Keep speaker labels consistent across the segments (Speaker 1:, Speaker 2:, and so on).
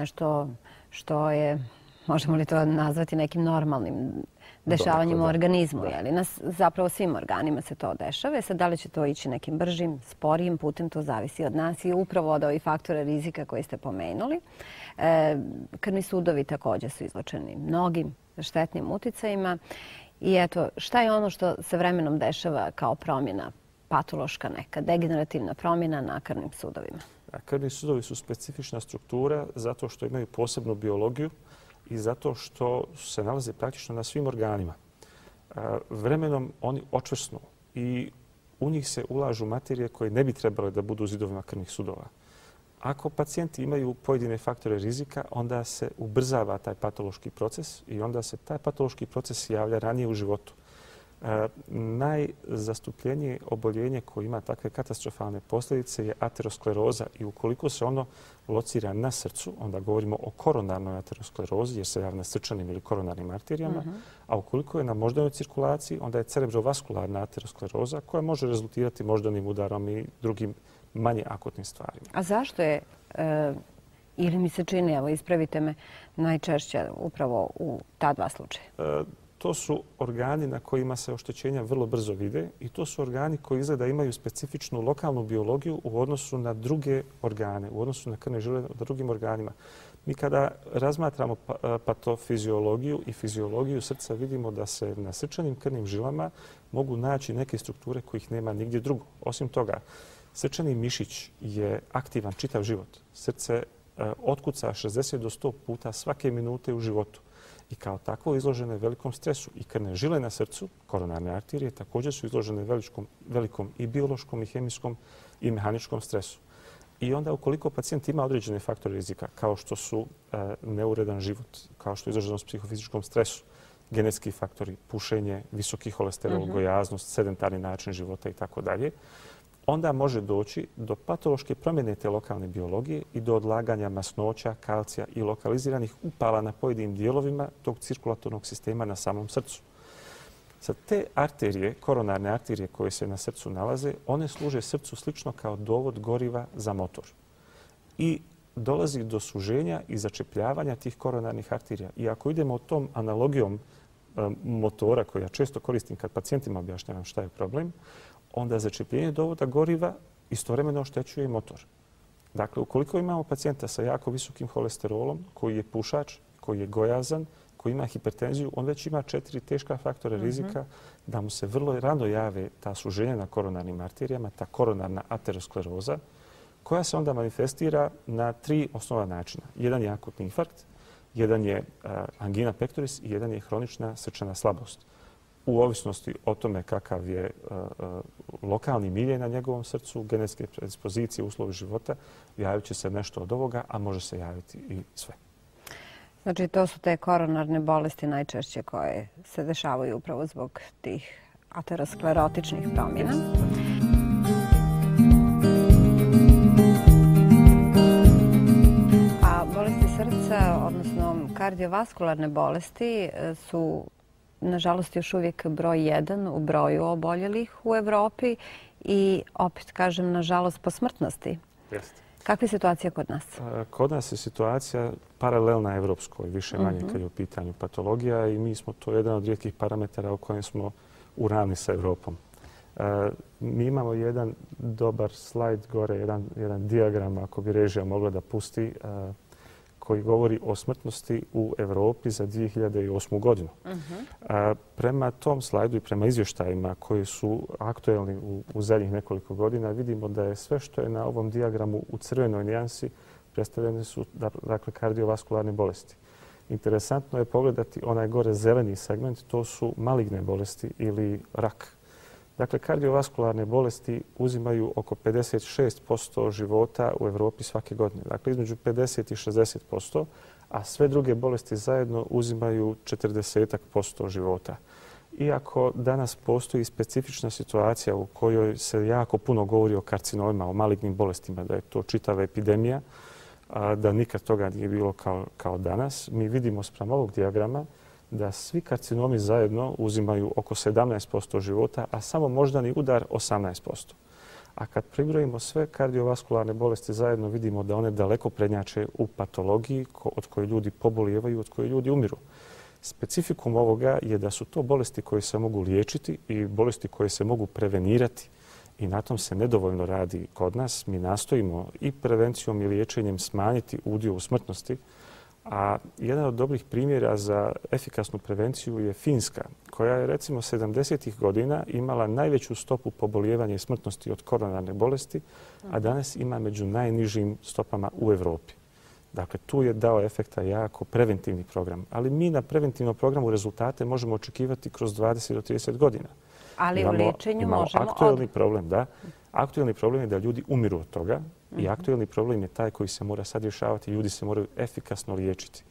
Speaker 1: nešto što je, možemo li to nazvati nekim normalnim dešavanjem u organizmu. Zapravo svim organima se to dešava. Sad, da li će to ići nekim bržim, sporijim putem, to zavisi od nas i upravo od ovih faktora rizika koje ste pomenuli. Krvni sudovi također su izločeni mnogim štetnim uticajima. I eto, šta je ono što se vremenom dešava kao promjena, patološka neka, degenerativna promjena na krvnim sudovima?
Speaker 2: Krvni sudovi su specifična struktura zato što imaju posebnu biologiju i zato što se nalaze praktično na svim organima. Vremenom oni očvrsnu i u njih se ulažu materije koje ne bi trebale da budu u zidovima krvnih sudova. Ako pacijenti imaju pojedine faktore rizika, onda se ubrzava taj patološki proces i onda se taj patološki proces javlja ranije u životu. Najzastupljenije oboljenje koje ima takve katastrofalne posljedice je ateroskleroza i ukoliko se ono locira na srcu, onda govorimo o koronarnoj aterosklerozi jer se javlja na srčanim ili koronarnim arterijama, a ukoliko je na moždanoj cirkulaciji, onda je cerebrovaskularna ateroskleroza koja može rezultirati moždanim udarom i drugim manje akutnim stvarima.
Speaker 1: A zašto je, ili mi se čini, evo ispravite me, najčešće upravo u ta dva slučaja?
Speaker 2: To su organi na kojima se oštećenja vrlo brzo vide i to su organi koji izgleda imaju specifičnu lokalnu biologiju u odnosu na druge organe, u odnosu na krvne žile na drugim organima. Mi kada razmatramo patofiziologiju i fiziologiju srca vidimo da se na srčanim krvnim žilama mogu naći neke strukture kojih nema nigdje drugo. Osim toga, srčani mišić je aktivan čitav život. Srce otkuca 60 do 100 puta svake minute u životu. I kao takvo izložene velikom stresu. I krvne žile na srcu, koronarne arterije, također su izložene velikom i biološkom, i hemijskom, i mehaničkom stresu. I onda ukoliko pacijent ima određene faktore rizika, kao što su neuredan život, kao što je izloženost psihofizičkom stresu, genetski faktori, pušenje, visoki holesterol, gojaznost, sedentarni način života itd., onda može doći do patološke promjene te lokalne biologije i do odlaganja masnoća, kalcija i lokaliziranih upala na pojedinim dijelovima tog cirkulatornog sistema na samom srcu. Sad, te arterije, koronarne arterije koje se na srcu nalaze, one služe srcu slično kao dovod goriva za motor. I dolazi do suženja i začepljavanja tih koronarnih arterija. I ako idemo tom analogijom motora koju ja često koristim kad pacijentima objašnjavam šta je problem, onda začepljenje dovoda goriva istovremeno oštećuje i motor. Dakle, ukoliko imamo pacijenta sa jako visokim holesterolom, koji je pušač, koji je gojazan, koji ima hipertenziju, on već ima 4 teška faktora rizika da mu se vrlo rano jave ta suženja na koronarnim arterijama, ta koronarna ateroskleroza, koja se onda manifestira na 3 osnovna načina. Jedan je akutni infarkt, jedan je angina pectoris i jedan je hronična srčana slabost. U ovisnosti o tome kakav je lokalni milje na njegovom srcu, genetske predispozicije, uslovi života, javit će se nešto od ovoga, a može se javiti i sve.
Speaker 1: Znači, to su te koronarne bolesti najčešće koje se dešavaju upravo zbog tih aterosklerotičnih promjena. A bolesti srca, odnosno kardiovaskularne bolesti, su nažalost još uvijek broj 1 u broju oboljelih u Evropi i opet kažem nažalost po smrtnosti.
Speaker 2: Jeste.
Speaker 1: Kakva je situacija kod nas?
Speaker 2: Kod nas je situacija paralelna evropskoj, više manje kad je u pitanju patologija i mi smo to jedan od rijetkih parametara u kojem smo u ravni sa Evropom. Mi imamo jedan dobar slajd gore, jedan dijagram, ako bi režija mogla da pusti, koji govori o smrtnosti u Evropi za 2008. godinu. Prema tom slajdu i prema izvještajima koji su aktuelni u zadnjih nekoliko godina, vidimo da je sve što je na ovom dijagramu u crvenoj nijansi predstavljene su dakle, kardiovaskularne bolesti. Interesantno je pogledati onaj gore zeleni segment, to su maligne bolesti ili rak. Dakle, kardiovaskularne bolesti uzimaju oko 56% života u Evropi svake godine. Dakle, između 50 i 60%, a sve druge bolesti zajedno uzimaju 40% života. Iako danas postoji specifična situacija u kojoj se jako puno govori o karcinomima, o malignim bolestima, da je to čitava epidemija, da nikad toga nije bilo kao danas, mi vidimo spram ovog dijagrama da svi karcinomi zajedno uzimaju oko 17% života, a samo moždani udar 18%. A kad pribrojimo sve kardiovaskularne bolesti zajedno, vidimo da one daleko prednjače u patologiji od koje ljudi pobolijevaju, od koje ljudi umiru. Specifikum ovoga je da su to bolesti koje se mogu liječiti i bolesti koje se mogu prevenirati. I na tom se nedovoljno radi kod nas. Mi nastojimo i prevencijom i liječenjem smanjiti udio u smrtnosti. A jedan od dobrih primjera za efikasnu prevenciju je Finska, koja je recimo 70. godina imala najveću stopu pobolijevanja i smrtnosti od koronarne bolesti, a danas ima među najnižim stopama u Europi. Dakle, tu je dao efekta jako preventivni program. Ali mi na preventivnom programu rezultate možemo očekivati kroz 20 do 30 godina.
Speaker 1: Ali u liječenju možemo...
Speaker 2: Aktuelni problem, da. Aktuelni problem je da ljudi umiru od toga i aktuelni problem je taj koji se mora sad rješavati. Ljudi se moraju efikasno liječiti.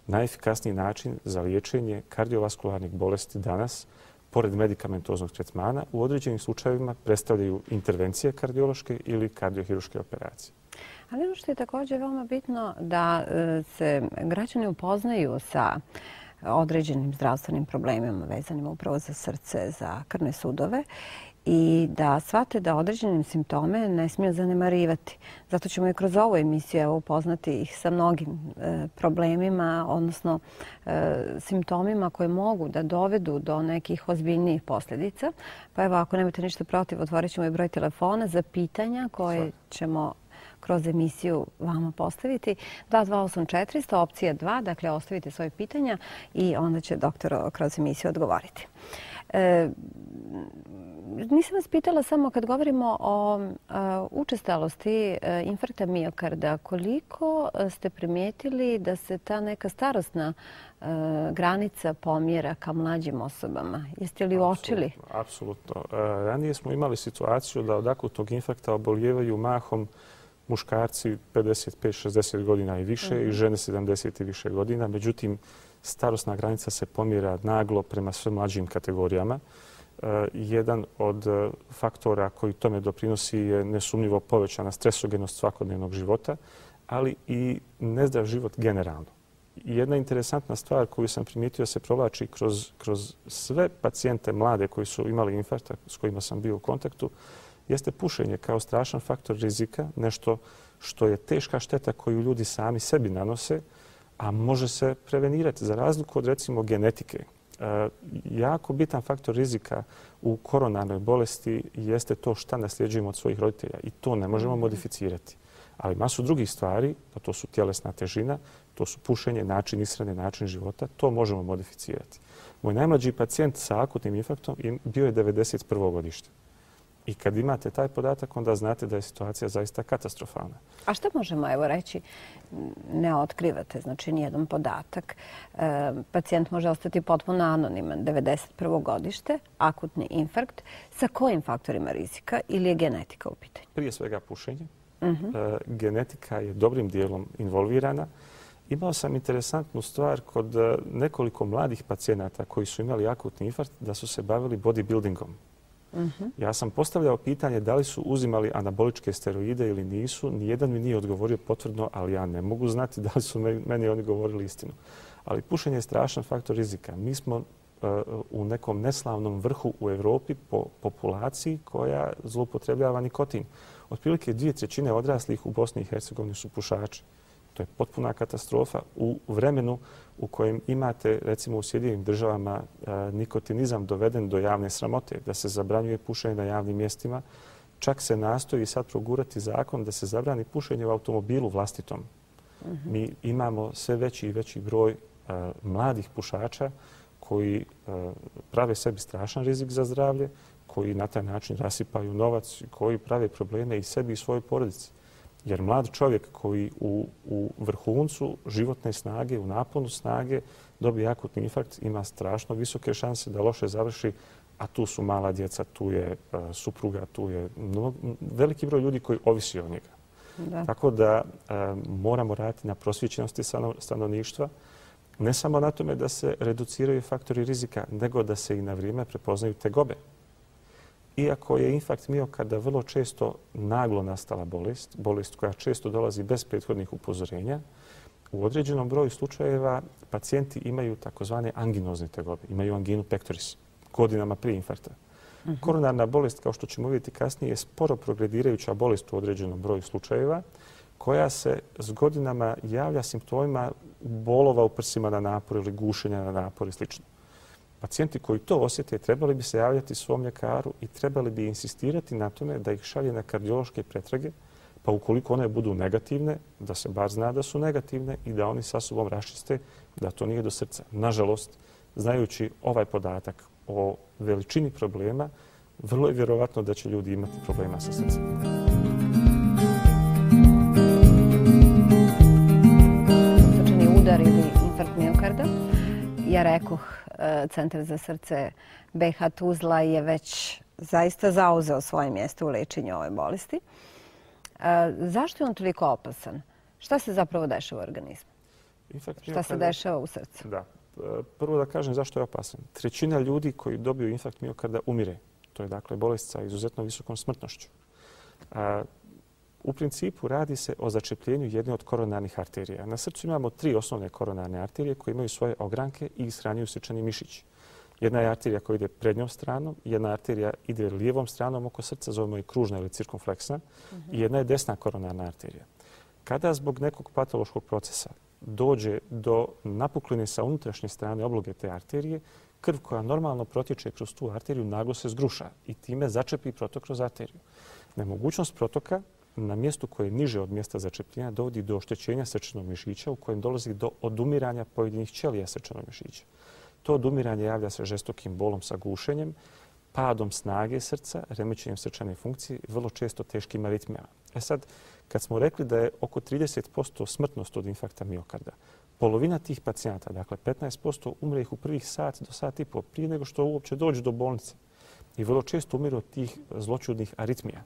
Speaker 2: Najefikasniji način za liječenje kardiovaskularnih bolesti danas, pored medikamentoznog tretmana, u određenim slučajevima predstavljaju intervencije kardiološke ili kardiohiruške operacije.
Speaker 1: Ali ono što je također veoma bitno da se građani upoznaju sa određenim zdravstvenim problemima vezanima upravo za srce, za krvne sudove i da shvate da određenim simptome ne smiju zanemarivati. Zato ćemo i kroz ovu emisiju upoznati ih sa mnogim problemima, odnosno simptomima koje mogu da dovedu do nekih ozbiljnijih posljedica. Pa evo, ako nemate ništa protiv, otvorit ćemo i broj telefona za pitanja koje ćemo kroz emisiju vama postaviti. 228400, opcija 2, dakle ostavite svoje pitanja i onda će doktor kroz emisiju odgovoriti. Nisam vas pitala samo kad govorimo o učestalosti infarkta miokarda, koliko ste primijetili da se ta neka starosna granica pomjera ka mlađim osobama? Jeste li uočili?
Speaker 2: Apsolutno. Ranije smo imali situaciju da od akutnog infarkta obolijevaju mahom muškarci 55-60 godina i više i žene 70 i više godina. Međutim, starosna granica se pomjera naglo prema sve mlađim kategorijama. Jedan od faktora koji tome doprinosi je nesumnjivo povećana stresogenost svakodnevnog života, ali i nezdrav život generalno. Jedna interesantna stvar koju sam primijetio se provlači kroz sve pacijente mlade koji su imali infarkt, s kojima sam bio u kontaktu, jeste pušenje kao strašan faktor rizika, nešto što je teška šteta koju ljudi sami sebi nanose, a može se prevenirati za razliku od recimo genetike. Jako bitan faktor rizika u koronarnoj bolesti jeste to šta nasljeđujemo od svojih roditelja i to ne možemo modificirati. Ali masu drugih stvari, a to su tjelesna težina, to su pušenje, način ishrane, način života, to možemo modificirati. Moj najmlađi pacijent sa akutnim infarktom bio je 91. godište. I kad imate taj podatak, onda znate da je situacija zaista katastrofalna.
Speaker 1: A šta možemo evo reći? Ne otkrivate, znači nijedan podatak. Pacijent može ostati potpuno anoniman. 91. godište, akutni infarkt. Sa kojim faktorima rizika ili je genetika u pitanju?
Speaker 2: Prije svega pušenje. Genetika je dobrim dijelom involvirana. Imao sam interesantnu stvar kod nekoliko mladih pacijenata koji su imali akutni infarkt da su se bavili bodybuildingom. Ja sam postavljao pitanje da li su uzimali anaboličke steroide ili nisu. Nijedan mi nije odgovorio potvrdno, ali ja ne mogu znati da li su meni oni govorili istinu. Ali pušenje je strašan faktor rizika. Mi smo u nekom neslavnom vrhu u Europi po populaciji koja zloupotrebljava nikotin. Otprilike 2/3 odraslih u Bosni i Hercegovini su pušači. To je potpuna katastrofa u vremenu u kojem imate, recimo u Sjedinjenim Državama, nikotinizam doveden do javne sramote, da se zabranjuje pušenje na javnim mjestima. Čak se nastoji sad progurati zakon da se zabrani pušenje u automobilu vlastitom. Mi imamo sve veći i veći broj mladih pušača koji prave sebi strašan rizik za zdravlje, koji na taj način rasipaju novac, koji prave probleme i sebi i svojoj porodici. Jer mlad čovjek koji u vrhuncu životne snage, u naponu snage, dobije akutni infarkt, ima strašno visoke šanse da loše završi, a tu su mala djeca, tu je supruga, tu je veliki broj ljudi koji ovisi od njega. Da. Tako da moramo raditi na prosvjećenosti stanovništva, ne samo na tome da se reduciraju faktori rizika, nego da se i na vrijeme prepoznaju tegobe. Iako je infarkt miokarda vrlo često naglo nastala bolest koja često dolazi bez prethodnih upozorenja, u određenom broju slučajeva pacijenti imaju takozvane anginozne tegobe, imaju anginu pectoris godinama prije infarkta. Koronarna bolest, kao što ćemo vidjeti kasnije, je sporo progredirajuća bolest u određenom broju slučajeva koja se s godinama javlja simptomima bolova u prsima na napor ili gušenja na napor i sl. Pacijenti koji to osjete trebali bi se javljati svom ljekaru i trebali bi insistirati na tome da ih šalje na kardiološke pretrage, pa ukoliko one budu negativne, da se bar zna da su negativne i da oni sa sobom raščiste da to nije do srca. Nažalost, znajući ovaj podatak o veličini problema, vrlo je vjerovatno da će ljudi imati problema sa srcem.
Speaker 1: Srčani udar ili infarkt miokarda. Ja rekoh, Centar za srce BiH Tuzla je već zaista zauzeo svoje mjesto u liječenju ove bolesti. Zašto je on toliko opasan? Šta se zapravo dešava u organizmu? Šta se dešava u srcu?
Speaker 2: Da. Prvo da kažem zašto je opasan. 1/3 ljudi koji dobiju infarkt miokarda umire. To je dakle bolest sa izuzetno visokom smrtnošću. U principu radi se o začepljenju jedne od koronarnih arterija. Na srcu imamo 3 osnovne koronarne arterije koje imaju svoje ogranke i ishranjuju srčani mišić. Jedna je arterija koja ide prednjom stranom, jedna arterija ide lijevom stranom oko srca, zovemo je kružna ili cirkumfleksna, i jedna je desna koronarna arterija. Kada zbog nekog patološkog procesa dođe do napukline sa unutrašnje strane obloge te arterije, krv koja normalno protječe kroz tu arteriju naglo se zgruša i time začepi protok kroz arteriju. Nemogućnost protoka na mjestu koje je niže od mjesta začepljenja dovodi do oštećenja srčanog mišića u kojem dolazi do odumiranja pojedinih ćelija srčanog mišića. To odumiranje javlja se žestokim bolom sa gušenjem, padom snage srca, remećenjem srčane funkcije i vrlo često teškim aritmijama. Sad, kad smo rekli da je oko 30% smrtnost od infarkta miokarda, polovina tih pacijenata, dakle 15%, umre ih u prvih sat do sat i pol prije nego što uopće dođu do bolnice. I vrlo često umiru od tih zloćudnih aritmija.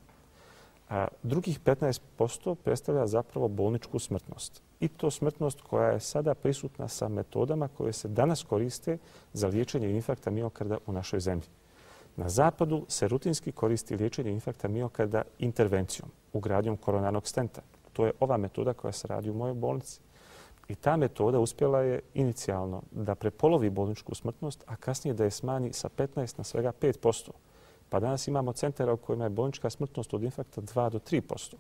Speaker 2: Drugih 15% predstavlja zapravo bolničku smrtnost. I to smrtnost koja je sada prisutna sa metodama koje se danas koriste za liječenje infarkta miokarda u našoj zemlji. Na zapadu se rutinski koristi liječenje infarkta miokarda intervencijom, ugradnjom koronarnog stenta. To je ova metoda koja se radi u mojoj bolnici. I ta metoda uspjela je inicijalno da prepolovi bolničku smrtnost, a kasnije da je smanji sa 15 na svega 5%. Pa danas imamo centara u kojima je bolnička smrtnost od infarkta 2 do 3%.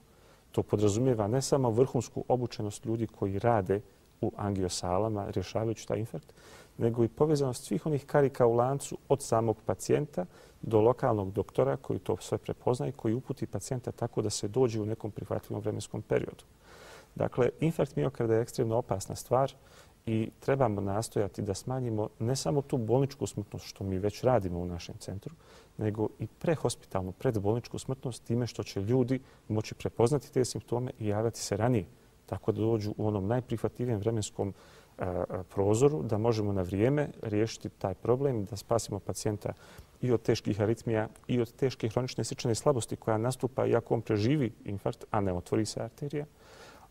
Speaker 2: To podrazumijeva ne samo vrhunsku obučenost ljudi koji rade u angiosalama rješavajući taj infarkt, nego i povezanost svih onih karika u lancu od samog pacijenta do lokalnog doktora koji to sve prepozna i koji uputi pacijenta tako da se dođe u nekom prihvatljivom vremenskom periodu. Dakle, infarkt miokarda je ekstremno opasna stvar i trebamo nastojati da smanjimo ne samo tu bolničku smrtnost, što mi već radimo u našem centru, nego i prehospitalnu, predbolničku smrtnost time što će ljudi moći prepoznati te simptome i javljati se ranije, tako da dođu u onom najprihvatljivijem vremenskom prozoru, da možemo na vrijeme riješiti taj problem, da spasimo pacijenta i od teških aritmija i od teške hronične srčane slabosti koja nastupa iako on preživi infarkt, a ne otvori se arterija,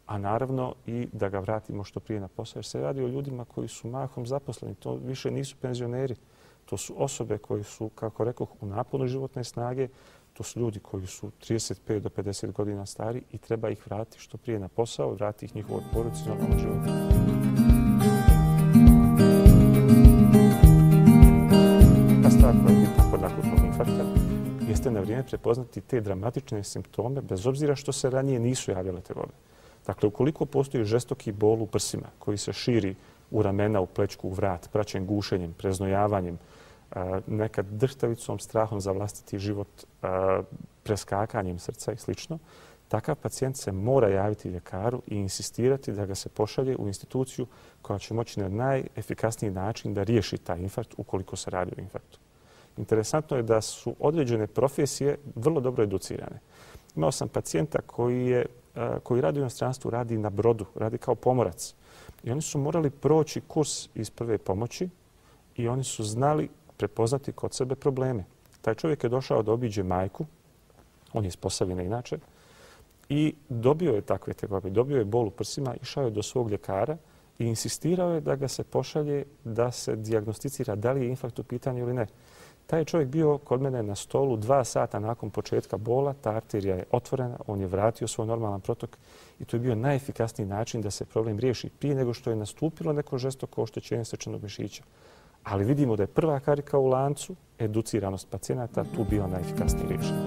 Speaker 2: a naravno i da ga vratimo što prije na posao. Jer se radi o ljudima koji su mahom zaposleni. To više nisu penzioneri. To su osobe koji su, kako rekoh, u naponu životne snage. To su ljudi koji su 35 do 50 godina stari i treba ih vratiti što prije na posao, vratiti ih njihovoj porodici na normalan život. Ta stvar koja je bitna kod akutnog infarkta jeste na vrijeme prepoznati te dramatične simptome bez obzira što se ranije nisu javljale tegobe. Dakle, ukoliko postoji žestoki bol u prsima koji se širi u ramena, u plećku, u vrat, praćen gušenjem, preznojavanjem, nekad drhtavicom, strahom za vlastiti život, preskakanjem srca i sl. Takav pacijent se mora javiti ljekaru i insistirati da ga se pošalje u instituciju koja će moći na najefikasniji način da riješi taj infarkt ukoliko se radi o infarktu. Interesantno je da su određene profesije vrlo dobro educirane. Imao sam pacijenta koji radi u inostranstvu, radi na brodu, radi kao pomorac. I oni su morali proći kurs iz prve pomoći i oni su znali prepoznati kod sebe probleme. Taj čovjek je došao da obiđe majku, on je iz Posavine inače, i dobio je takve tegobe, dobio je bol u prsima, išao je do svog ljekara i insistirao je da ga se pošalje da se dijagnosticira da li je infarkt u pitanju ili ne. Taj je čovjek bio kod mene na stolu 2 sata nakon početka bola, ta arterija je otvorena, on je vratio svoj normalan protok i to je bio najefikasniji način da se problem riješi prije nego što je nastupilo neko žestoko oštećenje srčanog mišića. Ali vidimo da je prva karika u lancu, educiranost pacijenata, tu bio najefikasniji rješenje.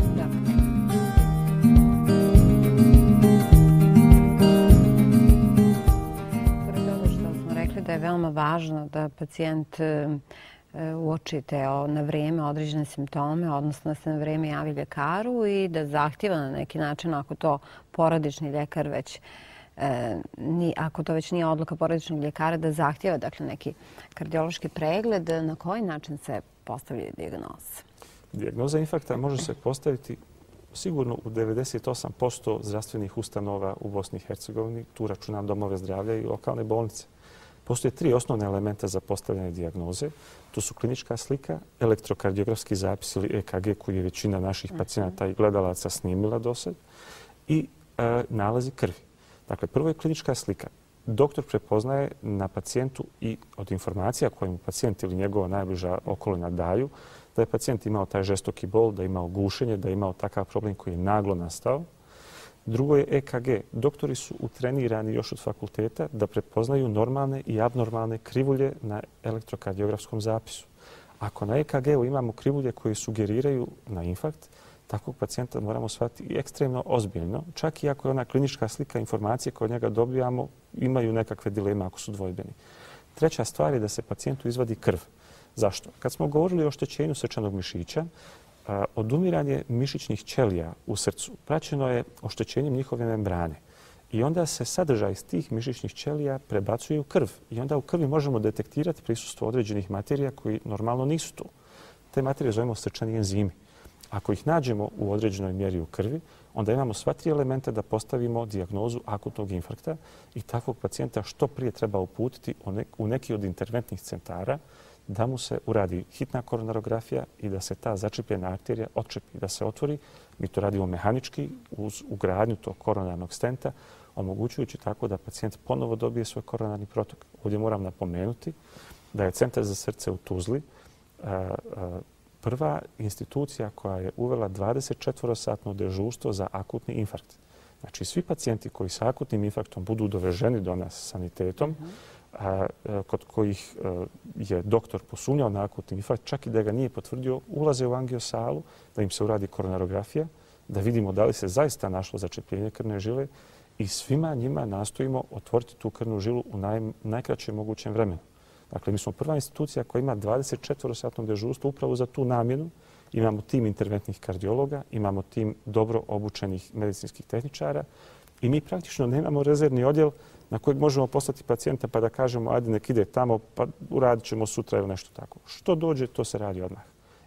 Speaker 1: Pored toga što smo rekli da je veoma važno da pacijent uoči na vrijeme određene simptome, odnosno da se na vrijeme javi ljekaru i da zahtjeva na neki način, ako to porodični ljekar već ako to već nije odluka porodičnog ljekara, da zahtjeva neki kardiološki pregled, na koji način se postavlja dijagnoza?
Speaker 2: Dijagnoza infarkta može se postaviti sigurno u 98% zdravstvenih ustanova u Bosni i Hercegovini. Tu računam domove zdravlja i lokalne bolnice. Postoje 3 osnovne elementa za postavljanje dijagnoze. To su klinička slika, elektrokardiografski zapis ili EKG koji je većina naših pacijenata i gledalaca snimila do sad i nalazi krvi. Dakle, prvo je klinička slika. Doktor prepoznaje na pacijentu i od informacija koje mu pacijent ili njegova najbliža okolina daju da je pacijent imao taj žestoki bol, da je imao gušenje, da je imao takav problem koji je naglo nastao. Drugo je EKG. Doktori su utrenirani još od fakulteta da prepoznaju normalne i abnormalne krivulje na elektrokardiografskom zapisu. Ako na EKG-u imamo krivulje koje sugeriraju na infarkt, takvog pacijenta moramo shvatiti ekstremno ozbiljno, čak i ako je ona klinička slika informacije koje od njega dobijamo, imaju nekakve dileme ako su dvojbeni. Treća stvar je da se pacijentu izvadi krv. Zašto? Kad smo govorili o oštećenju srčanog mišića, odumiranje mišićnih ćelija u srcu praćeno je oštećenjem njihove membrane. I onda se sadržaj iz tih mišićnih ćelija prebacuje u krv. I onda u krvi možemo detektirati prisustvo određenih materija koji normalno nisu tu. Te materije zovemo srčani enzimi. Ako ih nađemo u određenoj mjeri u krvi, onda imamo sva 3 elementa da postavimo dijagnozu akutnog infarkta i takvog pacijenta što prije treba uputiti u neki od interventnih centara da mu se uradi hitna koronarografija i da se ta začepljena arterija otčepi, da se otvori. Mi to radimo mehanički uz ugradnju tog koronarnog stenta, omogućujući tako da pacijent ponovo dobije svoj koronarni protok. Ovdje moram napomenuti da je Centar za srce u Tuzli prva institucija koja je uvela 24-satno dežurstvo za akutni infarkt. Znači, svi pacijenti koji sa akutnim infarktom budu doveženi do nas sanitetom, kod kojih je doktor posumnjao na akutni infarkt, čak i da ga nije potvrdio, ulaze u angiosalu, da im se uradi koronarografija, da vidimo da li se zaista našlo začepljenje krvne žile i svima njima nastojimo otvoriti tu krvnu žilu u najkraćem mogućem vremenu. Dakle, mi smo prva institucija koja ima 24-satno dežurstvo upravo za tu namjenu. Imamo tim interventnih kardiologa, imamo tim dobro obučenih medicinskih tehničara i mi praktično nemamo rezervni odjel na kojeg možemo poslati pacijenta pa da kažemo ajde nek ide tamo pa uradit ćemo sutra ili nešto tako. Što dođe, to se radi odmah.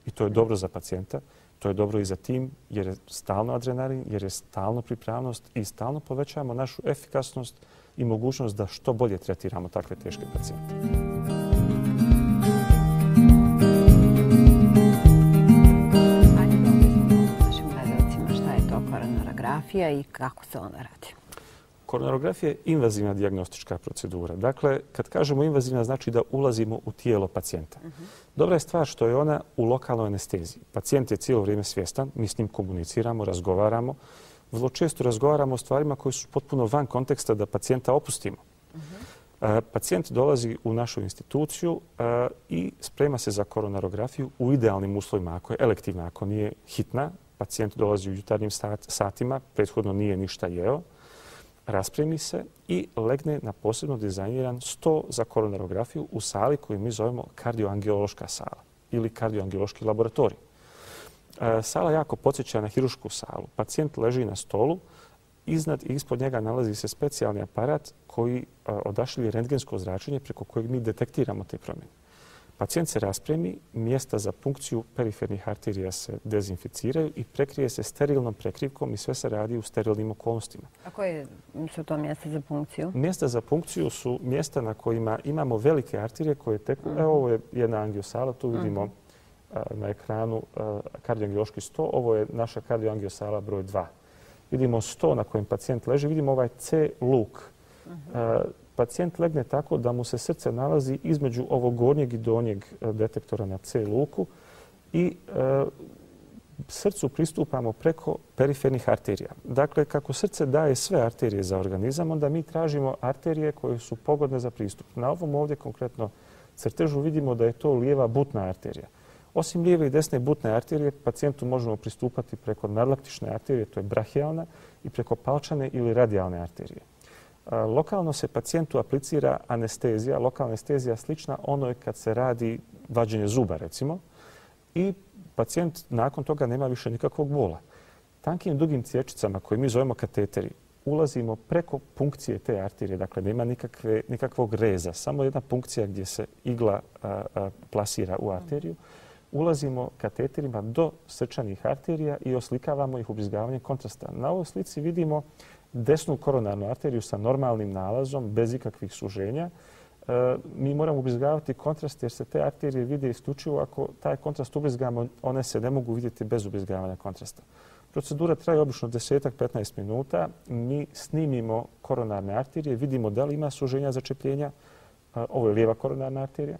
Speaker 2: I to je dobro za pacijenta, to je dobro i za tim jer je stalno adrenalin, jer je stalno pripravnost i stalno povećavamo našu efikasnost i mogućnost da što bolje tretiramo takve teške pacijente.
Speaker 1: Koronarografija i kako se ona radi?
Speaker 2: Koronarografija je invazivna dijagnostička procedura. Dakle, kad kažemo invazivna, znači da ulazimo u tijelo pacijenta. Dobra je stvar što je ona u lokalnoj anesteziji. Pacijent je cijelo vrijeme svjestan, mi s njim komuniciramo, razgovaramo. Vrlo često razgovaramo o stvarima koje su potpuno van konteksta da pacijenta opustimo. Pacijent dolazi u našu instituciju i sprema se za koronarografiju u idealnim uslovima, ako je elektivna, ako nije hitna. Pacijent dolazi u jutarnjim satima, prethodno nije ništa jeo, raspremi se i legne na posebno dizajniran sto za koronarografiju u sali koju mi zovemo kardioangiološka sala ili kardioangiološki laboratorij. Sala jako podsjeća na hirušku salu. Pacijent leži na stolu, iznad i ispod njega nalazi se specijalni aparat koji odašilje rentgensko zračenje preko kojeg mi detektiramo te promjene. Pacijent se raspremi, mjesta za punkciju perifernih arterija se dezinficiraju i prekrije se sterilnom prekrivkom i sve se radi u sterilnim okolnostima.
Speaker 1: A koje su to mjesta za punkciju?
Speaker 2: Mjesta za punkciju su mjesta na kojima imamo velike arterije koje teku. Evo, ovo je jedna angiosala, tu vidimo na ekranu kardioangiološki sto. Ovo je naša kardioangiosala broj 2. Vidimo sto na kojem pacijent leži, vidimo ovaj C luk. Pacijent legne tako da mu se srce nalazi između ovog gornjeg i donjeg detektora na C luku i srcu pristupamo preko perifernih arterija. Dakle, kako srce daje sve arterije za organizam, onda mi tražimo arterije koje su pogodne za pristup. Na ovom ovdje konkretno crtežu vidimo da je to lijeva butna arterija. Osim lijeve i desne butne arterije, pacijentu možemo pristupati preko nadlaktične arterije, to je brahijalna, i preko palčane ili radijalne arterije. Lokalno se pacijentu aplicira anestezija, lokalna anestezija slična onoj kad se radi vađenje zuba, recimo, i pacijent nakon toga nema više nikakvog bola. Tankim dugim cječicama koje mi zovemo kateteri ulazimo preko punkcije te arterije, dakle nema nikakvog reza, samo jedna punkcija gdje se igla plasira u arteriju. Ulazimo kateterima do srčanih arterija i oslikavamo ih ubrizgavanjem kontrasta. Na ovoj slici vidimo desnu koronarnu arteriju sa normalnim nalazom, bez ikakvih suženja. Mi moramo ubrizgavati kontrast jer se te arterije vide isključivo ako taj kontrast ubrizgamo, one se ne mogu vidjeti bez ubrizgavanja kontrasta. Procedura traje obično 10-15 minuta. Mi snimimo koronarne arterije, vidimo da li ima suženja začepljenja. Ovo je lijeva koronarna arterija.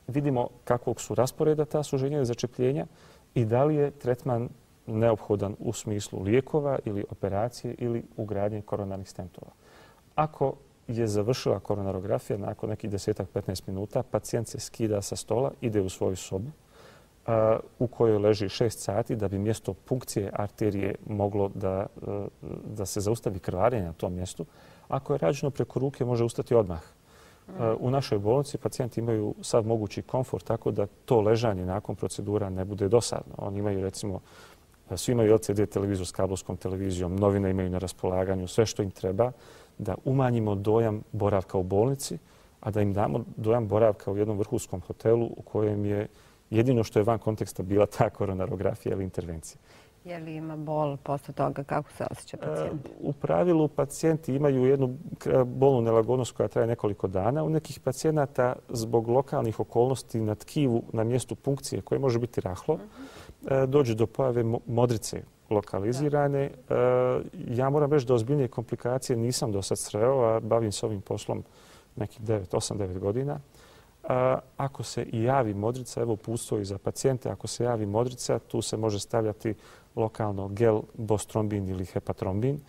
Speaker 2: Vidimo kakvog su rasporeda ta suženja i začepljenja i da li je tretman neophodan u smislu lijekova ili operacije ili ugradnje koronarnih stentova. Ako je završila koronarografija nakon nekih 10-15 minuta, pacijent se skida sa stola, ide u svoju sobu u kojoj leži 6 sati da bi mjesto punkcije arterije moglo da se zaustavi krvarenje na tom mjestu. Ako je rađeno preko ruke, može ustati odmah. U našoj bolnici pacijenti imaju sav mogući komfort tako da to ležanje nakon procedura ne bude dosadno. Oni imaju, recimo, svi imaju LCD televizor s kablovskom televizijom, novine imaju na raspolaganju, sve što im treba da umanjimo dojam boravka u bolnici, a da im damo dojam boravka u jednom vrhunskom hotelu u kojem je jedino što je van konteksta bila ta koronarografija ili intervencija.
Speaker 1: Je li ima bol posle toga? Kako se osjeća pacijent?
Speaker 2: U pravilu pacijenti imaju jednu bolnu nelagodnost koja traje nekoliko dana. U nekih pacijenata zbog lokalnih okolnosti na tkivu, na mjestu punkcije koje može biti rahlo, dođe do pojave modrice lokalizirane. Ja moram reći da ozbiljnije komplikacije nisam do sad sreo, a bavim se ovim poslom nekih 8-9 godina. Ako se i javi modrica, evo uputstvo i za pacijente, ako se javi modrica, tu se može stavljati lokalno gel, bostrombin ili hepatrombin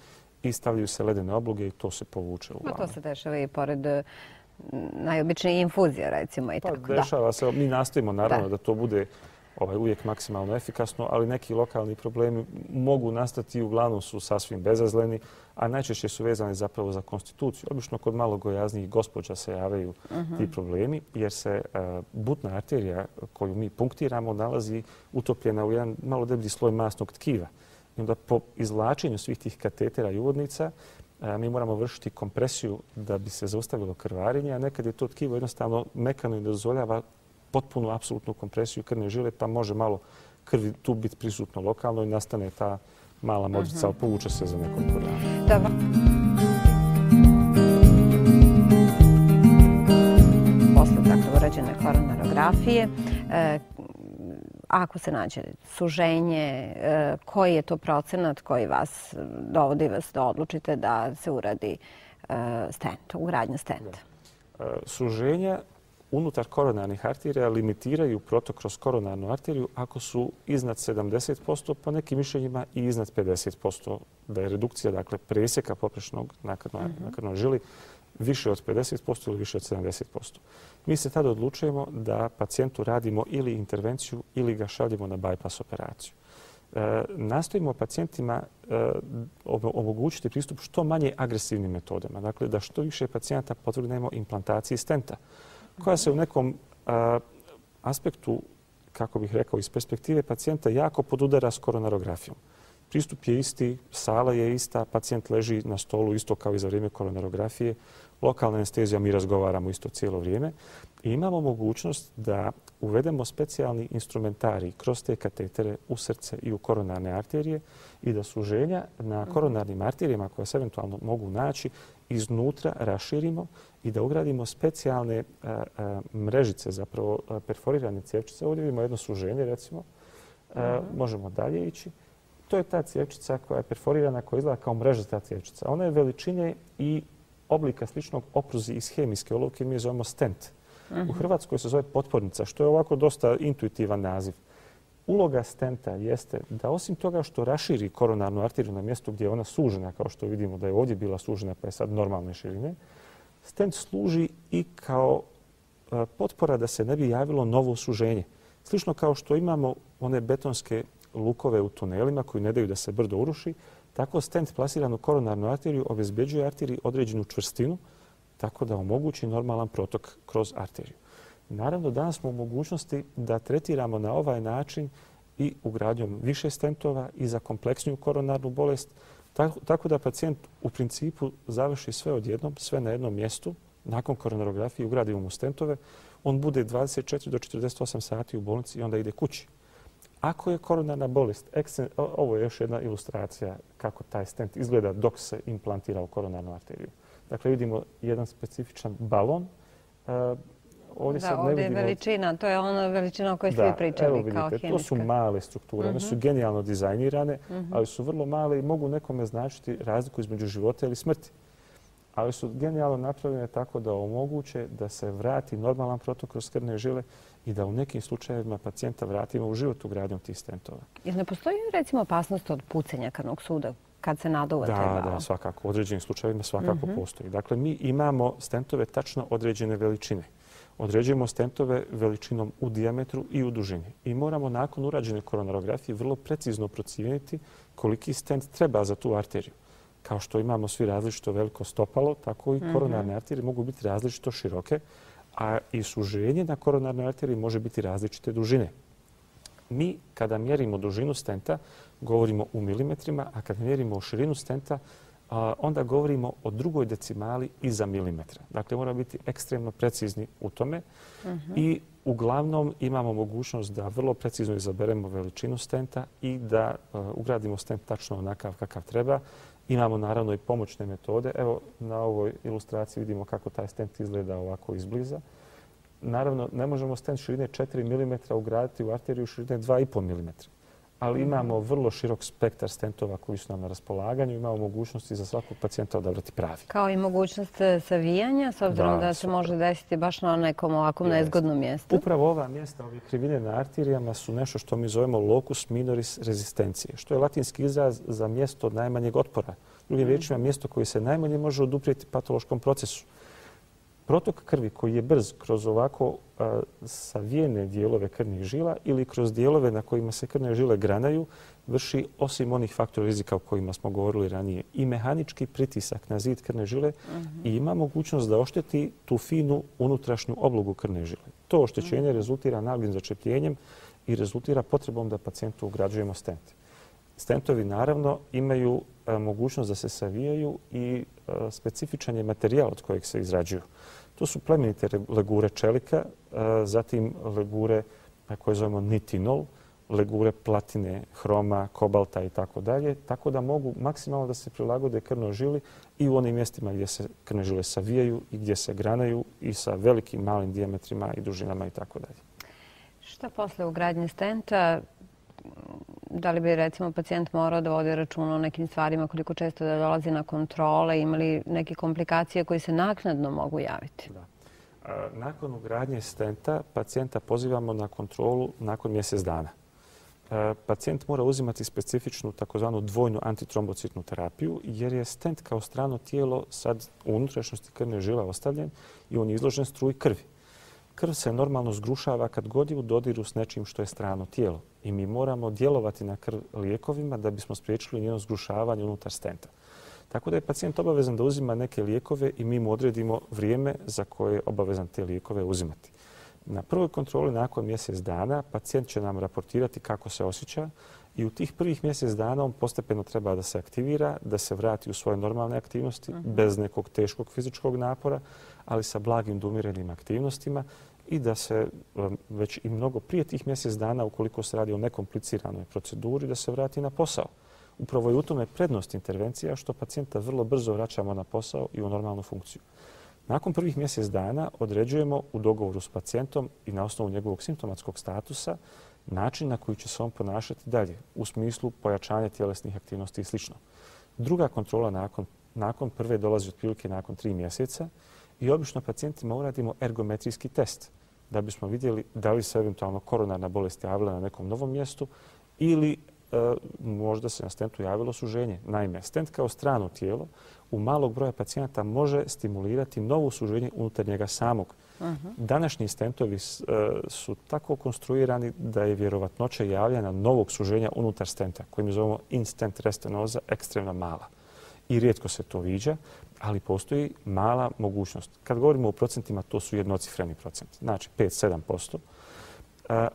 Speaker 2: i stavljaju se ledene obloge i to se povuče uglavnom.
Speaker 1: To se dešava i pored najobičnije infuzije, recimo. I tako.
Speaker 2: Dešava se. Mi nastojimo naravno da to bude uvijek maksimalno efikasno, ali neki lokalni problemi mogu nastati i uglavnom su sasvim bezazleni, a najčešće su vezani zapravo za konstituciju. Obično kod malo gojaznijih gospođa se javaju ti problemi jer se butna arterija koju mi punktiramo nalazi utopljena u jedan malo deblji sloj masnog tkiva. I onda po izvlačenju svih tih katetera i uvodnica mi moramo vršiti kompresiju da bi se zaustavilo krvarenje, a nekad je to tkivo jednostavno mekano i ne dozvoljava potpunu, apsolutnu kompresiju krvne žile, pa može malo krvi tu biti prisutno lokalno i nastane ta mala modrica, ali povuče se za nekoliko dana.
Speaker 1: Dobro. Posle dakle urađene koronarografije, ako se nađe suženje, koji je to procenat koji vas dovodi da odlučite da se uradi stent, ugradnja stenta?
Speaker 2: Suženja unutar koronarnih arterija limitiraju protok kroz koronarnu arteriju ako su iznad 70%, po nekim mišljenjima i iznad 50%, da je redukcija, dakle, presjeka poprečnog na krvnoj žili više od 50% ili više od 70%. Mi se tada odlučujemo da pacijentu radimo ili intervenciju ili ga šaljemo na bypass operaciju. Nastojimo pacijentima omogućiti pristup što manje agresivnim metodama, dakle da što više pacijenta podvrgnemo implantaciji stenta, koja se u nekom aspektu, kako bih rekao, iz perspektive pacijenta jako podudara s koronarografijom. Pristup je isti, sala je ista, pacijent leži na stolu isto kao i za vrijeme koronarografije. Lokalna anestezija, mi razgovaramo isto cijelo vrijeme. I imamo mogućnost da uvedemo specijalni instrumentarij kroz te katetere u srce i u koronarne arterije i da suženja na koronarnim arterijama koje se eventualno mogu naći iznutra raširimo i da ugradimo specijalne mrežice, zapravo perforirane cjevčice. Ovdje vidimo jedno suženje, recimo. Možemo dalje ići. To je ta cjevčica koja je perforirana, koja izgleda kao mrežasta cjevčica. Ona je veličine i oblika sličnog opruzi iz hemijske olovke, mi je zovemo stent. U Hrvatskoj se zove potpornica, što je ovako dosta intuitivan naziv. Uloga stenta jeste da osim toga što raširi koronarnu arteriju na mjestu gdje je ona sužena, kao što vidimo da je ovdje bila sužena pa je sad normalne širine, stent služi i kao potpora da se ne bi javilo novo suženje. Slično kao što imamo one betonske lukove u tunelima koji ne daju da se brdo uruši, tako stent plasiran u koronarnu arteriju obezbeđuje arteriji određenu čvrstinu, tako da omogući normalan protok kroz arteriju. Naravno, danas smo u mogućnosti da tretiramo na ovaj način i ugradnjom više stentova i za kompleksniju koronarnu bolest, tako da pacijent u principu završi sve odjednom, sve na jednom mjestu, nakon koronarografije ugradimo mu stentove, on bude 24 do 48 sati u bolnici i onda ide kući. Ako je koronarna bolest, ovo je još jedna ilustracija kako taj stent izgleda dok se implantira u koronarnu arteriju. Dakle, vidimo jedan specifičan balon.
Speaker 1: Ovdje je veličina, to je ona veličina o kojoj svi pričali kao hemijska.
Speaker 2: To su male strukture, one su genijalno dizajnirane, ali su vrlo male i mogu nekome značiti razliku između života ili smrti. Ali su genijalno napravljene tako da omoguće da se vrati normalan protok kroz krvne žile i da u nekim slučajevima pacijenta vratimo u život ugradnjom tih stentova.
Speaker 1: Jel ne postoji recimo opasnost od pucanja krvnog suda kad se naduva taj balon?
Speaker 2: Da, svakako. U određenim slučajevima svakako postoji. Dakle, mi imamo stentove tačno određene veličine. Određujemo stentove veličinom u dijametru i u dužini. I moramo nakon urađene koronarografije vrlo precizno procijeniti koliki stent treba za tu arteriju. Kao što imamo svi različito veliko stopalo, tako i koronarne arterije mogu biti različito široke, a i suženje na koronarnoj arteriji može biti različite dužine. Mi kada mjerimo dužinu stenta govorimo u milimetrima, a kada mjerimo širinu stenta onda govorimo o drugoj decimali iza milimetra. Dakle, moramo biti ekstremno precizni u tome i uglavnom imamo mogućnost da vrlo precizno izaberemo veličinu stenta i da ugradimo stent tačno onakav kakav treba. Imamo naravno i pomoćne metode. Evo na ovoj ilustraciji vidimo kako taj stent izgleda ovako izbliza. Naravno, ne možemo stent širine 4 mm ugraditi u arteriju širine 2,5 mm. Ali imamo vrlo širok spektar stentova koji su nam na raspolaganju. Imamo mogućnosti za svakog pacijenta odabrati pravi.
Speaker 1: Kao i mogućnost savijanja, s obzirom da se može desiti baš na nekom ovakvom nezgodnom mjestu.
Speaker 2: Upravo ova mjesta, ove krivine na arterijama su nešto što mi zovemo locus minoris rezistencije, što je latinski izraz za mjesto najmanjeg otpora. Drugim riječima, mjesto koje se najmanje može oduprijeti patološkom procesu. Protok krvi koji je brz kroz ovako savijene dijelove krvnih žila ili kroz dijelove na kojima se krvne žile granaju vrši, osim onih faktora rizika o kojima smo govorili ranije, i mehanički pritisak na zid krvne žile i ima mogućnost da ošteti tu finu unutrašnju oblogu krvne žile. To oštećenje rezultira naglim začepljenjem i rezultira potrebom da pacijentu ugrađujemo stent. Stentovi naravno imaju mogućnost da se savijaju i specifičan je materijal od kojeg se izrađuju. To su plemenite legure čelika, zatim legure koje zovemo nitinol, legure platine, hroma, kobalta i tako dalje, tako da mogu maksimalno da se prilagode krvnoj žili i u onim mjestima gdje se krvne žile savijaju i gdje se granaju i sa velikim, malim dijametrima i dužinama i tako dalje.
Speaker 1: Šta posle ugradnje stenta? Da li bi recimo pacijent morao da vodi računa o nekim stvarima, koliko često da dolazi na kontrole, imali neke komplikacije koje se naknadno mogu javiti?
Speaker 2: Da. Nakon ugradnje stenta pacijenta pozivamo na kontrolu nakon mjesec dana. Pacijent mora uzimati specifičnu takozvanu dvojnu antitrombocitnu terapiju jer je stent kao strano tijelo sad u unutrašnjosti krvne žile ostavljen i on je izložen struji krvi. Krv se normalno zgrušava kad god je u dodiru s nečim što je strano tijelo i mi moramo djelovati na krv lijekovima da bismo spriječili njeno zgrušavanje unutar stenta. Tako da je pacijent obavezan da uzima neke lijekove i mi mu odredimo vrijeme za koje je obavezan te lijekove uzimati. Na prvoj kontroli nakon mjesec dana pacijent će nam raportirati kako se osjeća i u tih prvih mjesec dana on postepeno treba da se aktivira, da se vrati u svoje normalne aktivnosti bez nekog teškog fizičkog napora, ali sa blagim da umirenim aktivnostima i da se već i mnogo prije tih mjesec dana, ukoliko se radi o nekompliciranoj proceduri, da se vrati na posao. Upravo je u tome prednost intervencija što pacijenta vrlo brzo vraćamo na posao i u normalnu funkciju. Nakon prvih mjesec dana određujemo u dogovoru s pacijentom i na osnovu njegovog simptomatskog statusa način na koji će se on ponašati dalje u smislu pojačanja tjelesnih aktivnosti i sl. Druga kontrola nakon prve dolazi otprilike nakon 3 mjeseca i obično pacijentima uradimo ergometrijski test da bismo vidjeli da li se eventualno koronarna bolest javila na nekom novom mjestu ili možda se na stentu javilo suženje. Naime, stent kao strano tijelo u malog broja pacijenata može stimulirati novo suženje unutar njega samog. Današnji stentovi su tako konstruirani da je vjerovatnoća javljanja novog suženja unutar stenta, koji mi zovemo in-stent restenoza, ekstremno mala. I rijetko se to viđa, ali postoji mala mogućnost. Kad govorimo o procentima, to su jednocifreni procenti, znači 5-7%.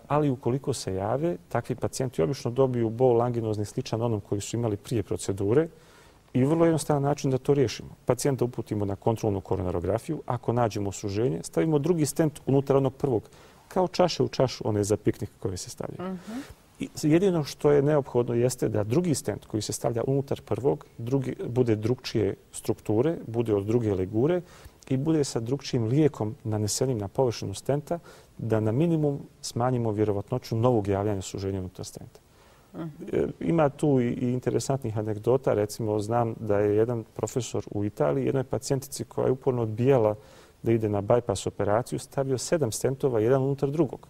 Speaker 2: Ali ukoliko se jave, takvi pacijenti obično dobiju bol anginozni sličan onom koji su imali prije procedure i vrlo jednostavan način da to riješimo. Pacijenta uputimo na kontrolnu koronarografiju, ako nađemo suženje, stavimo drugi stent unutar onog prvog, kao čaše u čašu, one za piknik koje se stavljaju. Jedino što je neophodno jeste da drugi stent koji se stavlja unutar prvog bude drugčije strukture, bude od druge legure i bude sa drugčijim lijekom nanesenim na površinu stenta, da na minimum smanjimo vjerovatnoću novog javljanja suženja unutar stenta. Ima tu i interesantnih anegdota. Recimo, znam da je jedan profesor u Italiji jednoj pacijentici koja je uporno odbijala da ide na bypass operaciju stavio 7 stentova jedan unutar drugog.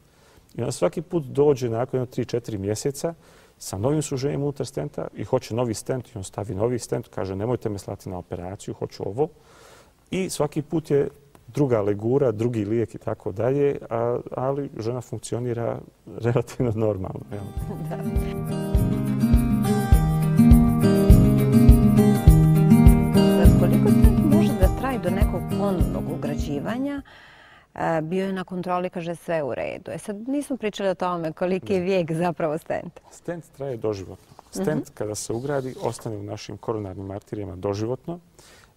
Speaker 2: I on svaki put dođe nakon 3-4 mjeseca sa novim suženjem unutar stenta i hoće novi stent i on stavi novi stent, kaže nemojte me slati na operaciju, hoću ovo. I svaki put je druga legura, drugi lijek i tako dalje, ali žena funkcionira relativno normalno.
Speaker 1: Da. Koliko stent može da traje do nekog ponovnog ugrađivanja? Bio je na kontroli, kaže sve u redu. Sad nismo pričali o tome koliki je vijek zapravo stenta.
Speaker 2: Stent traje doživotno. Stent kada se ugradi ostane u našim koronarnim arterijama doživotno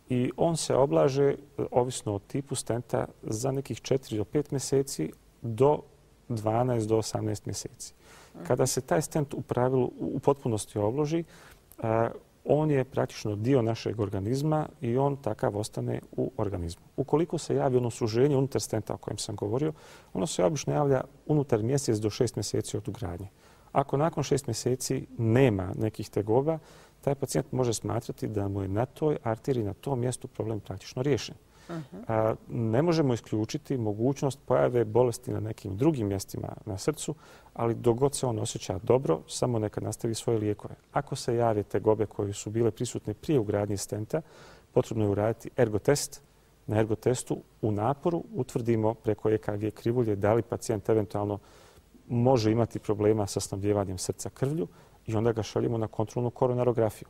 Speaker 2: i on se oblaže, ovisno o tipu stenta, za nekih 4 do 5 mjeseci do 12 do 18 mjeseci. Kada se taj stent u pravilu u potpunosti obloži, on je praktično dio našeg organizma i on takav ostane u organizmu. Ukoliko se javi ono suženje unutar stenta o kojem sam govorio, ono se obično javlja unutar mjesec do 6 mjeseci od ugradnje. Ako nakon 6 mjeseci nema nekih tegoba, taj pacijent može smatrati da mu je na toj arteriji, na tom mjestu problem praktično riješen. Ne možemo isključiti mogućnost pojave bolesti na nekim drugim mjestima na srcu, ali dok god se on osjeća dobro, samo neka nastavi svoje lijekove. Ako se jave tegobe koje su bile prisutne prije ugradnje stenta, potrebno je uraditi ergotest. Na ergotestu u naporu utvrdimo preko EKG krivulje da li pacijent eventualno može imati problema sa snabdijevanjem srca krvlju i onda ga šaljemo na kontrolnu koronarografiju.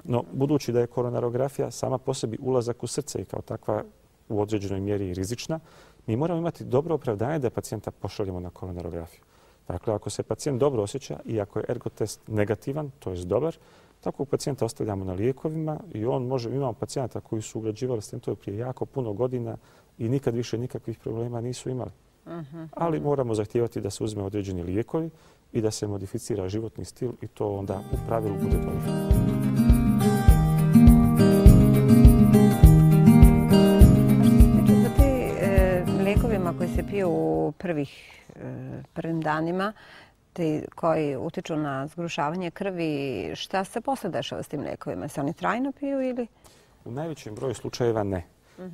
Speaker 2: No, budući da je koronarografija sama po sebi ulazak u srce i kao takva u određenoj mjeri i rizična, mi moramo imati dobro opravdanje da pacijenta pošaljemo na koronarografiju. Dakle, ako se pacijent dobro osjeća i ako je ergotest negativan, to je dobar, takvog pacijenta ostavljamo na lijekovima i on može, imamo pacijenta koji su ugrađivali stentove prije jako puno godina i nikad više nikakvih problema nisu imali. Ali moramo zahtijevati da se uzme određeni lijekovi i da se modificira životni stil i to onda u pravilu bude dobro.
Speaker 1: Koji se piju u prvim danima, koji utiču na zgrušavanje krvi, šta se posle dešava s tim lijekovima? Se oni trajno piju ili?
Speaker 2: U najvećem broju slučajeva ne.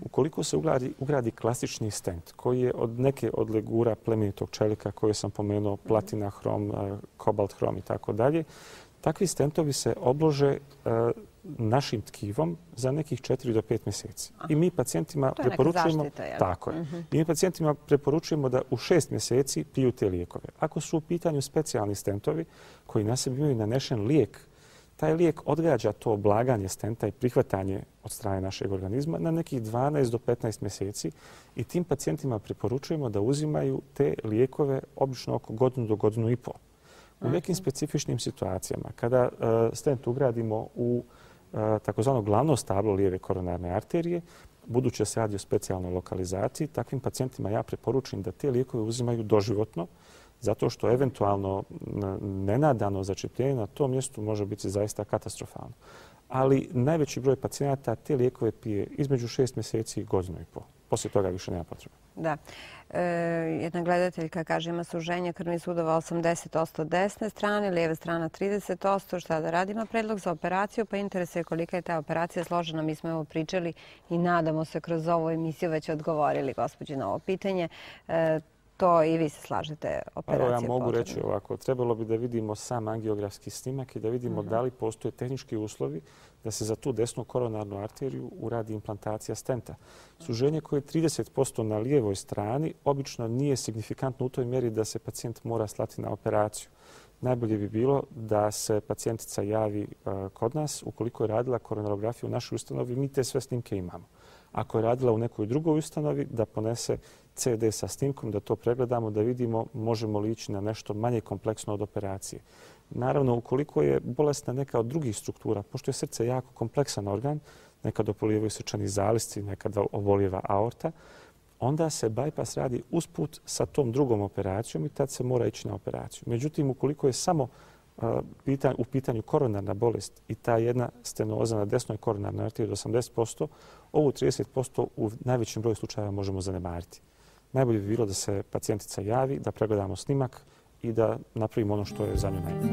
Speaker 2: Ukoliko se ugradi klasični stent koji je od neke od legura plemenitog čelika koje sam pomenuo, platina, hrom, kobalt, hrom i tako dalje, takvi stentovi se oblože našim tkivom za nekih 4 do 5 mjeseci. I mi pacijentima preporučujemo I mi pacijentima preporučujemo da u 6 mjeseci piju te lijekove. Ako su u pitanju specijalni stentovi koji na sebi imaju nanešen lijek, taj lijek odgađa to oblaganje stenta i prihvatanje od strane našeg organizma na nekih 12 do 15 mjeseci i tim pacijentima preporučujemo da uzimaju te lijekove obično oko godinu do godinu i pol. U nekim specifičnim situacijama, kada stent ugradimo u takozvano glavno stablo lijeve koronarne arterije, budući se radi o specijalnoj lokalizaciji, takvim pacijentima ja preporučujem da te lijekove uzimaju doživotno, zato što eventualno nenadano začepljenje na tom mjestu može biti zaista katastrofalno. Ali najveći broj pacijenata te lijekove pije između 6 mjeseci i godinu i pol. Poslije toga više nema potrebe.
Speaker 1: Da. Jedna gledateljka kaže ima suženje krvnih sudova 80% desne strane, lijeve strana 30%. Šta da radi? Ima predlog za operaciju, pa interesuje kolika je ta operacija složena. Mi smo evo pričali i nadamo se kroz ovu emisiju već odgovorili gospođi na ovo pitanje. to i vi se slažete operacija
Speaker 2: Ja mogu
Speaker 1: potrebna?
Speaker 2: reći ovako. Trebalo bi da vidimo sam angiografski snimak i da vidimo da li postoje tehnički uslovi da se za tu desnu koronarnu arteriju uradi implantacija stenta. Suženje koje je 30% na lijevoj strani obično nije signifikantno u toj mjeri da se pacijent mora slati na operaciju. Najbolje bi bilo da se pacijentica javi kod nas. Ukoliko je radila koronarografiju u našoj ustanovi, mi te sve snimke imamo. Ako je radila u nekoj drugoj ustanovi, da ponese CD sa snimkom, da to pregledamo, da vidimo možemo li ići na nešto manje kompleksno od operacije. Naravno, ukoliko je bolesna neka od drugih struktura, pošto je srce jako kompleksan organ, nekad obolijevaju srčani zalisci, nekada obolijeva aorta, onda se bypass radi usput sa tom drugom operacijom i tad se mora ići na operaciju. Međutim, ukoliko je samo u pitanju koronarna bolest i ta jedna stenoza na desnoj koronarnoj arteriji od 80%, ovu 30% u najvećem broju slučajeva možemo zanemariti. Najbolje bi bilo da se pacijentica javi, da pregledamo snimak i da napravimo ono što je za nju najbolje.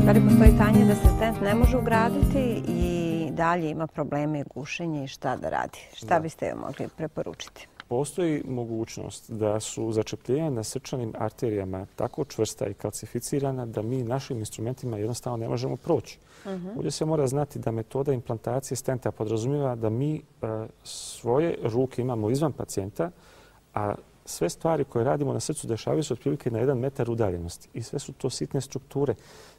Speaker 1: Da li postoji stanje da se stent ne može ugraditi i dalje ima probleme gušenja i šta da radi? Šta biste joj mogli preporučiti?
Speaker 2: Postoji mogućnost da su začepljenja na srčanim arterijama tako čvrsta i kalcificirana da mi našim instrumentima jednostavno ne možemo proći. Ovdje se mora znati da metoda implantacije stenta podrazumijeva da mi svoje ruke imamo izvan pacijenta, a sve stvari koje radimo na srcu dešavaju se otprilike na 1 metar udaljenosti i sve su to sitne strukture.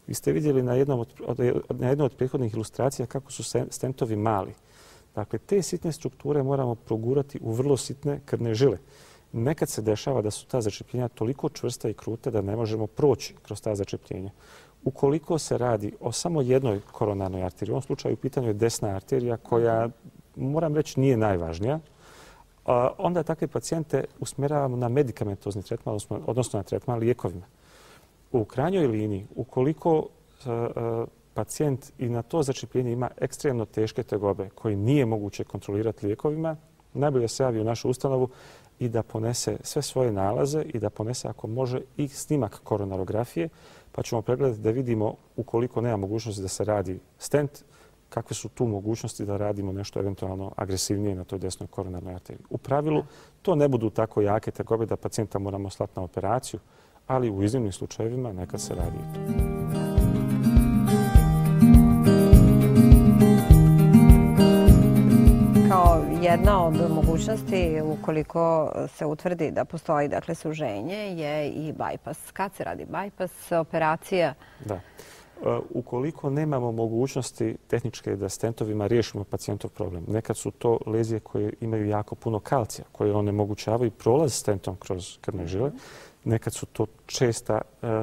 Speaker 2: Vi ste vidjeli na jednoj od prethodnih ilustracija kako su stentovi mali. Dakle, te sitne strukture moramo progurati u vrlo sitne krvne žile. Nekad se dešava da su ta začepljenja toliko čvrsta i kruta da ne možemo proći kroz ta začepljenja. Ukoliko se radi o samo jednoj koronarnoj arteriji, u ovom slučaju u pitanju je desna arterija koja, moram reći, nije najvažnija, onda takve pacijente usmjeravamo na medikamentozni tretman, odnosno na tretman lijekovima. U krajnjoj liniji, ukoliko pacijent i na to začepljenje ima ekstremno teške tegobe koje nije moguće kontrolirati lijekovima, najbolje se javi u našu ustanovu i da ponese sve svoje nalaze i da ponese, ako može, i snimak koronarografije, pa ćemo pregledati da vidimo, ukoliko nema mogućnosti da se radi stent, kakve su tu mogućnosti da radimo nešto eventualno agresivnije na toj desnoj koronarnoj arteriji. U pravilu, to ne budu tako jake tegobe da pacijenta moramo slati na operaciju, ali u iznimnim slučajevima nekad se radi i to.
Speaker 1: Kao jedna od mogućnosti, ukoliko se utvrdi da postoji suženje, je i bypass. Kad se radi bypass, operacija?
Speaker 2: Da. Ukoliko nemamo mogućnosti tehničke da stentovima riješimo pacijentov problem, nekad su to lezije koje imaju jako puno kalcija, koje onemogućavaju prolaz stentom kroz krvne žile, nekad su to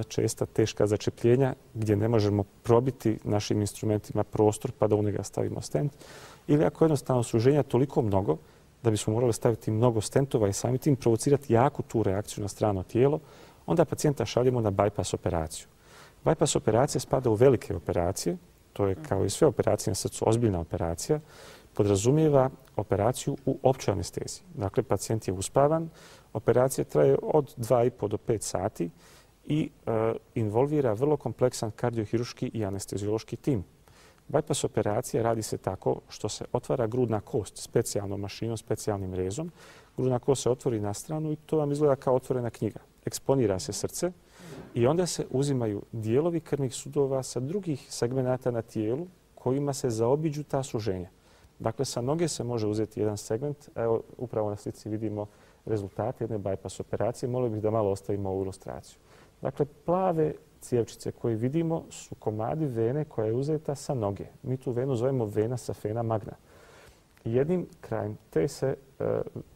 Speaker 2: česta teška začepljenja gdje ne možemo probiti našim instrumentima prostor pa da u njega stavimo stent. Ili ako jednostavno suženja toliko mnogo da bismo morali staviti mnogo stentova i sami tim provocirati jaku tu reakciju na strano tijelo, onda pacijenta šaljemo na bypass operaciju. Bypass operacija spada u velike operacije, to je kao i sve operacije na srcu ozbiljna operacija, podrazumijeva operaciju u općoj anesteziji. Dakle, pacijent je uspavan, operacija traje od 2,5 do 5 sati i involvira vrlo kompleksan kardiohiruški i anesteziološki tim. Bypass operacija radi se tako što se otvara grudna kost specijalnom mašinom, specijalnim rezom. Grudna kost se otvori na stranu i to vam izgleda kao otvorena knjiga. Eksponira se srce i onda se uzimaju dijelovi krvnih sudova sa drugih segmenata na tijelu kojima se zaobiđu ta suženja. Dakle, sa noge se može uzeti jedan segment. Evo, upravo na slici vidimo rezultate jedne bypass operacije. Molio bih da malo ostavimo ovu ilustraciju. Dakle, plave cijevčice koje vidimo su komadi vene koja je uzeta sa noge. Mi tu venu zovemo vena safena magna. Jednim krajem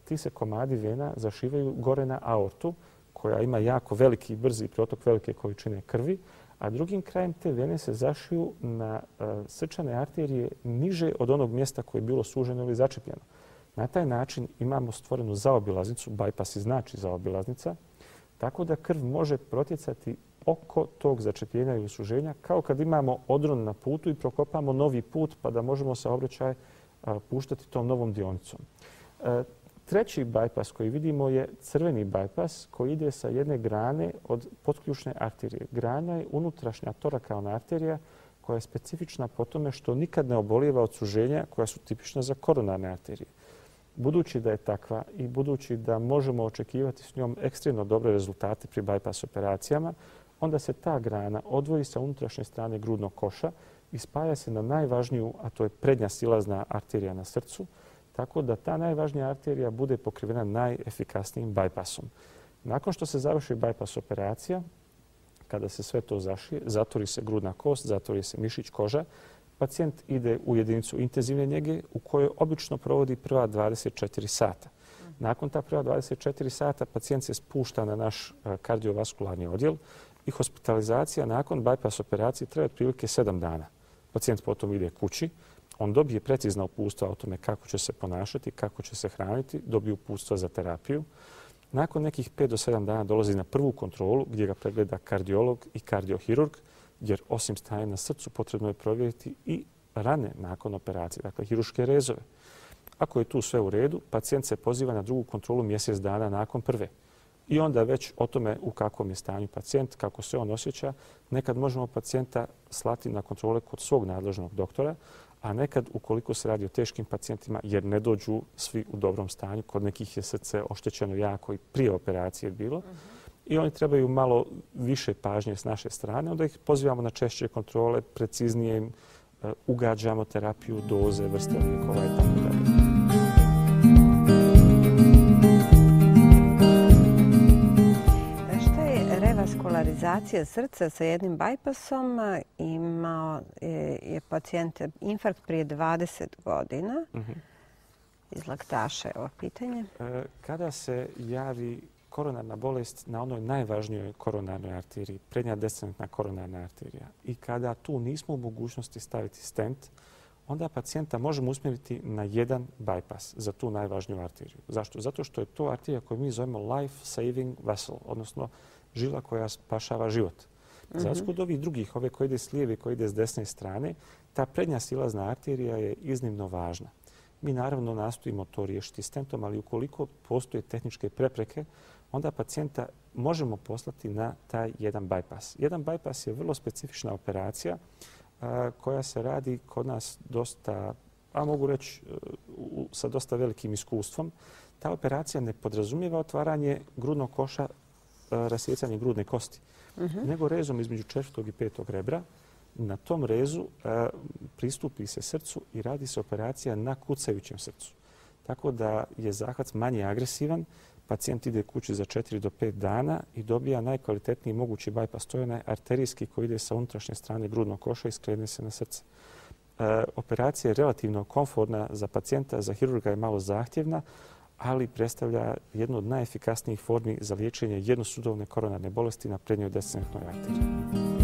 Speaker 2: ti se komadi vena zašivaju gore na aortu koja ima jako veliki i brzi protok velike količine krvi, a drugim krajem te vene se zašiju na srčane arterije niže od onog mjesta koje je bilo suženo ili začepljeno. Na taj način imamo stvorenu zaobilaznicu, bypass znači zaobilaznica, tako da krv može protjecati oko tog začepljenja ili suženja, kao kad imamo odron na putu i prokopamo novi put pa da možemo saobraćaj puštati tom novom dionicom. Treći bypass koji vidimo je crveni bypass koji ide sa jedne grane od potključne arterije. Grana je unutrašnja torakalna arterija koja je specifična po tome što nikad ne obolijeva od suženja koja su tipična za koronarne arterije. Budući da je takva i budući da možemo očekivati s njom ekstremno dobre rezultate pri bypass operacijama, onda se ta grana odvoji sa unutrašnje strane grudnog koša i spaja se na najvažniju, a to je prednja silazna arterija na srcu, tako da ta najvažnija arterija bude pokrivena najefikasnijim bypassom. Nakon što se završi bypass operacija, kada se sve to zašije, zatvori se grudna kost, zatvori se mišić koža, pacijent ide u jedinicu intenzivne njege u kojoj obično provodi prva 24 sata. Nakon ta prva 24 sata pacijent se spušta na naš kardiovaskularni odjel i hospitalizacija nakon bypass operacije traje otprilike 7 dana. Pacijent potom ide kući, on dobije precizna uputstva o tome kako će se ponašati, kako će se hraniti, dobije uputstva za terapiju. Nakon nekih 5 do 7 dana dolazi na prvu kontrolu gdje ga pregleda kardiolog i kardiohirurg, jer osim stanja na srcu potrebno je provjeriti i rane nakon operacije, dakle hirurške rezove. Ako je tu sve u redu, pacijent se poziva na drugu kontrolu mjesec dana nakon prve. I onda već o tome u kakvom je stanju pacijent, kako se on osjeća, nekad možemo pacijenta slati na kontrole kod svog nadležnog doktora, a nekad ukoliko se radi o teškim pacijentima jer ne dođu svi u dobrom stanju, kod nekih je srce oštećeno jako i prije operacije bilo, i oni trebaju malo više pažnje s naše strane, onda ih pozivamo na češće kontrole, preciznije im ugađamo terapiju, doze, vrste lijekova i tako dalje.
Speaker 1: Šta je revaskularizacija srca sa jednim bypassom? Imao je pacijent infarkt prije 20 godina. Iz laktaša je ovo pitanje.
Speaker 2: Kada se javi koronarna bolest na onoj najvažnijoj koronarnoj arteriji, prednja descendentna koronarna arterija, i kada tu nismo u mogućnosti staviti stent, onda pacijenta možemo usmjeriti na jedan bypass za tu najvažniju arteriju. Zašto? Zato što je to arterija koju mi zovemo life-saving vessel, odnosno žila koja spašava život. Za razliku od ovih drugih, ove koje ide s lijeve i koje ide s desne strane, ta prednja silazna arterija je iznimno važna. Mi naravno nastojimo to riješiti stentom, ali ukoliko postoje tehničke prepreke, onda pacijenta možemo poslati na taj jedan bypass. Jedan bypass je vrlo specifična operacija koja se radi kod nas dosta, a mogu reći sa dosta velikim iskustvom. Ta operacija ne podrazumijeva otvaranje grudnog koša, rasjecanje grudne kosti, nego rezom između 4. i 5. rebra. Na tom rezu pristupi se srcu i radi se operacija na kucajućem srcu. Tako da je zahvat manje agresivan, pacijent ide kući za 4 do 5 dana i dobija najkvalitetniji mogući bypass. To je onaj arterijski koji ide sa unutrašnje strane grudnog koša i skrene se na srce. Operacija je relativno komfortna za pacijenta, za hirurga je malo zahtjevna, ali predstavlja jednu od najefikasnijih formi za liječenje jednosudovne koronarne bolesti na prednjoj descendentnoj arteriji.